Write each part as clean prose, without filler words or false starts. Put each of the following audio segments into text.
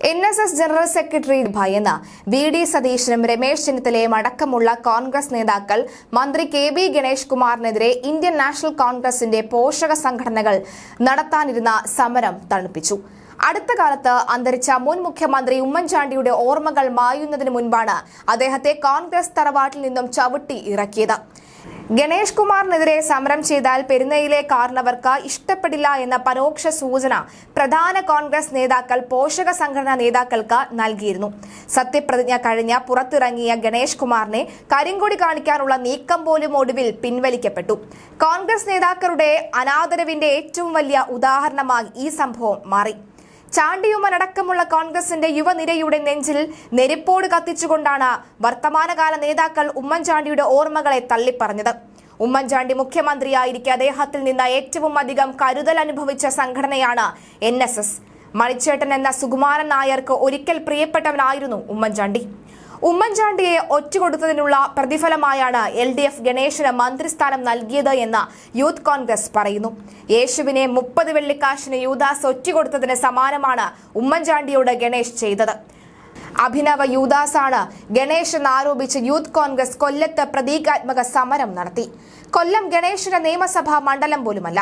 NSS general secretary ഭയന്ന് VD സതീശനും രമേശ് ചെന്നിത്തലയും അടക്കമുള്ള കോൺഗ്രസ് നേതാക്കൾ മന്ത്രി KB ഗണേഷ് കുമാറിനെതിരെ ഇന്ത്യൻ നാഷണൽ കോൺഗ്രസിന്റെ പോഷക സംഘടനകൾ നടത്താനിരുന്ന സമരം തണുപ്പിച്ചു. അടുത്ത കാലത്ത് അന്തരിച്ച മുൻ മുഖ്യമന്ത്രി ഉമ്മൻചാണ്ടിയുടെ ഓർമ്മകൾ മായുന്നതിന് മുൻപാണ് അദ്ദേഹത്തെ കോൺഗ്രസ് തറവാട്ടിൽ നിന്നും ചവിട്ടി ഇറക്കിയത്. ഗണേഷ് കുമാറിനെതിരെ സമരം ചെയ്താൽ പെരുന്നയിലെ കാരണവർക്ക് ഇഷ്ടപ്പെടില്ല എന്ന പരോക്ഷ സൂചന പ്രധാന കോൺഗ്രസ് നേതാക്കൾ പോഷക സംഘടനാ നേതാക്കൾക്ക് നൽകിയിരുന്നു. സത്യപ്രതിജ്ഞ കഴിഞ്ഞ് പുറത്തിറങ്ങിയ ഗണേഷ് കുമാറിനെ കരിങ്കൊടി കാണിക്കാനുള്ള നീക്കം പോലും ഒടുവിൽ പിൻവലിക്കപ്പെട്ടു. കോൺഗ്രസ് നേതാക്കളുടെ അനാദരവിന്റെ ഏറ്റവും വലിയ ഉദാഹരണമായി ഈ സംഭവം മാറി. ചാണ്ടിയുമ്മനടക്കമുള്ള കോൺഗ്രസിന്റെ യുവനിരയുടെ നെഞ്ചിൽ നെരിപ്പോട് കത്തിച്ചുകൊണ്ടാണ് വർത്തമാനകാല നേതാക്കൾ ഉമ്മൻചാണ്ടിയുടെ ഓർമ്മകളെ തള്ളിപ്പറഞ്ഞത്. ഉമ്മൻചാണ്ടി മുഖ്യമന്ത്രിയായിരിക്കെ അദ്ദേഹത്തിൽ നിന്ന് ഏറ്റവും അധികം കരുതൽ അനുഭവിച്ച സംഘടനയാണ് NSS. മണിച്ചേട്ടൻ എന്ന സുകുമാരൻ നായർക്ക് ഒരിക്കൽ പ്രിയപ്പെട്ടവനായിരുന്നു ഉമ്മൻചാണ്ടി. ഉമ്മൻചാണ്ടിയെ ഒറ്റുകൊടുത്തതിനുള്ള പ്രതിഫലമായാണ് LDF ഗണേശന് മന്ത്രിസ്ഥാനം നൽകിയത് എന്ന് യൂത്ത് കോൺഗ്രസ് പറയുന്നു. യേശുവിനെ 30 വെള്ളിക്കാശിന് യൂദാസ് ഒറ്റുകൊടുത്തതിന് സമാനമാണ് ഉമ്മൻചാണ്ടിയോട് ഗണേശ് ചെയ്തത്. അഭിനവ യൂദാസാണ് ഗണേശ് എന്നാരോപിച്ച് യൂത്ത് കോൺഗ്രസ് കൊല്ലത്ത് പ്രതീകാത്മക സമരം നടത്തി. കൊല്ലം ഗണേശിന്റെ നിയമസഭാ മണ്ഡലം പോലുമല്ല.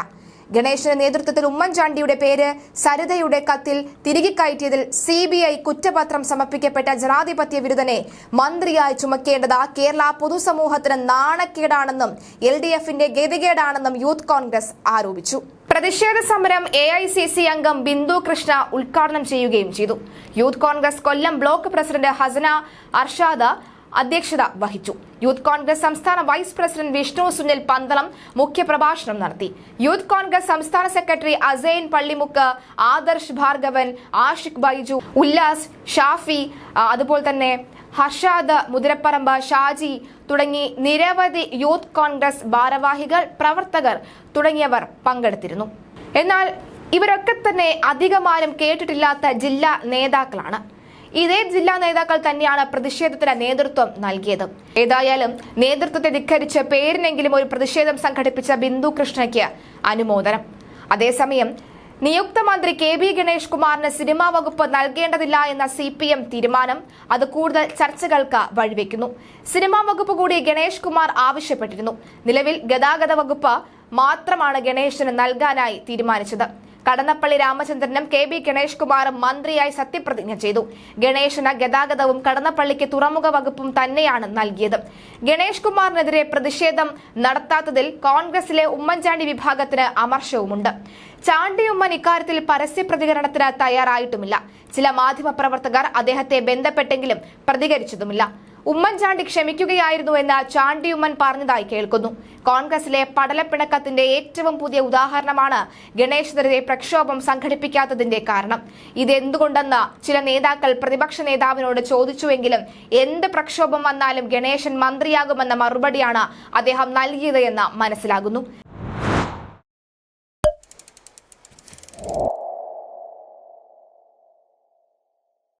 ഗണേശിന്റെ നേതൃത്വത്തിൽ ഉമ്മൻചാണ്ടിയുടെ പേര് സരിതയുടെ കത്തിൽ തിരികെ കയറ്റിയതിൽ CBI കുറ്റപത്രം സമർപ്പിക്കപ്പെട്ട ജനാധിപത്യ വിരുദ്ധനെ മന്ത്രിയായി ചുമക്കേണ്ടത് കേരള പൊതുസമൂഹത്തിന് നാണക്കേടാണെന്നും LDFന്റെ ഗതികേടാണെന്നും യൂത്ത് കോൺഗ്രസ് ആരോപിച്ചു. പ്രതിഷേധ സമരം AICC അംഗം ബിന്ദു കൃഷ്ണ ഉദ്ഘാടനം ചെയ്യുകയും ചെയ്തു. യൂത്ത് കോൺഗ്രസ് കൊല്ലം ബ്ലോക്ക് പ്രസിഡന്റ് ഹസന അർഷാദ് അധ്യക്ഷത വഹിച്ചു. യൂത്ത് കോൺഗ്രസ് സംസ്ഥാന വൈസ് പ്രസിഡന്റ് വിഷ്ണു സുനിൽ പന്തളം മുഖ്യപ്രഭാഷണം നടത്തി. യൂത്ത് കോൺഗ്രസ് സംസ്ഥാന സെക്രട്ടറി അസൈൻ പള്ളിമുക്ക്, ആദർശ് ഭാർഗവൻ, ആഷിഖ് ബൈജു, ഉല്ലാസ്, ഷാഫി, അതുപോലെ തന്നെ ഹർഷാദ് മുതിരപ്പറമ്പ്, ഷാജി തുടങ്ങി നിരവധി യൂത്ത് കോൺഗ്രസ് ഭാരവാഹികൾ, പ്രവർത്തകർ തുടങ്ങിയവർ പങ്കെടുത്തിരുന്നു. എന്നാൽ ഇവരൊക്കെ തന്നെ അധികമാരും കേട്ടിട്ടില്ലാത്ത ജില്ലാ നേതാക്കളാണ്. ഇതേ ജില്ലാ നേതാക്കൾ തന്നെയാണ് പ്രതിഷേധത്തിന് നേതൃത്വം നൽകിയത്. ഏതായാലും നേതൃത്വത്തെ ധിക്കരിച്ച് പേരിനെങ്കിലും ഒരു പ്രതിഷേധം സംഘടിപ്പിച്ച ബിന്ദു കൃഷ്ണയ്ക്ക് അനുമോദനം. അതേസമയം നിയുക്ത മന്ത്രി KB ഗണേഷ് കുമാറിന് സിനിമാ വകുപ്പ് നൽകേണ്ടതില്ല എന്ന CPM തീരുമാനം അത് കൂടുതൽ ചർച്ചകൾക്ക് വഴിവെക്കുന്നു. സിനിമാ വകുപ്പ് കൂടി ഗണേഷ് കുമാർ ആവശ്യപ്പെട്ടിരുന്നു. നിലവിൽ ഗതാഗത വകുപ്പ് മാത്രമാണ് ഗണേഷിന് നൽകാനായി തീരുമാനിച്ചത്. കടന്നപ്പള്ളി രാമചന്ദ്രനും KB ഗണേഷ് കുമാറും മന്ത്രിയായി സത്യപ്രതിജ്ഞ ചെയ്തു. ഗണേശന് ഗതാഗതവും കടന്നപ്പള്ളിക്ക് തുറമുഖ വകുപ്പും തന്നെയാണ് നൽകിയത്. ഗണേഷ് കുമാറിനെതിരെ പ്രതിഷേധം നടത്താത്തതിൽ കോൺഗ്രസിലെ ഉമ്മൻചാണ്ടി വിഭാഗത്തിന് അമർഷവുമുണ്ട്. ചാണ്ടിയുമ്മൻ ഇക്കാര്യത്തിൽ പരസ്യ പ്രതികരണത്തിന് തയ്യാറായിട്ടുമില്ല. ചില മാധ്യമപ്രവർത്തകർ അദ്ദേഹത്തെ ബന്ധപ്പെട്ടെങ്കിലും പ്രതികരിച്ചതുമില്ല. ഉമ്മൻചാണ്ടി ക്ഷമിക്കുകയായിരുന്നു എന്ന് ചാണ്ടിയുമ്മൻ പറഞ്ഞതായി കേൾക്കുന്നു. കോൺഗ്രസിലെ പടലപ്പിണക്കത്തിന്റെ ഏറ്റവും പുതിയ ഉദാഹരണമാണ് ഗണേശിനെതിരെ പ്രക്ഷോഭം സംഘടിപ്പിക്കാത്തതിന്റെ കാരണം. ഇതെന്തുകൊണ്ടെന്ന് ചില നേതാക്കൾ പ്രതിപക്ഷ നേതാവിനോട് ചോദിച്ചുവെങ്കിലും എന്ത് പ്രക്ഷോഭം വന്നാലും ഗണേശൻ മന്ത്രിയാകുമെന്ന മറുപടിയാണ് അദ്ദേഹം നൽകിയത് എന്ന് മനസ്സിലാകുന്നു.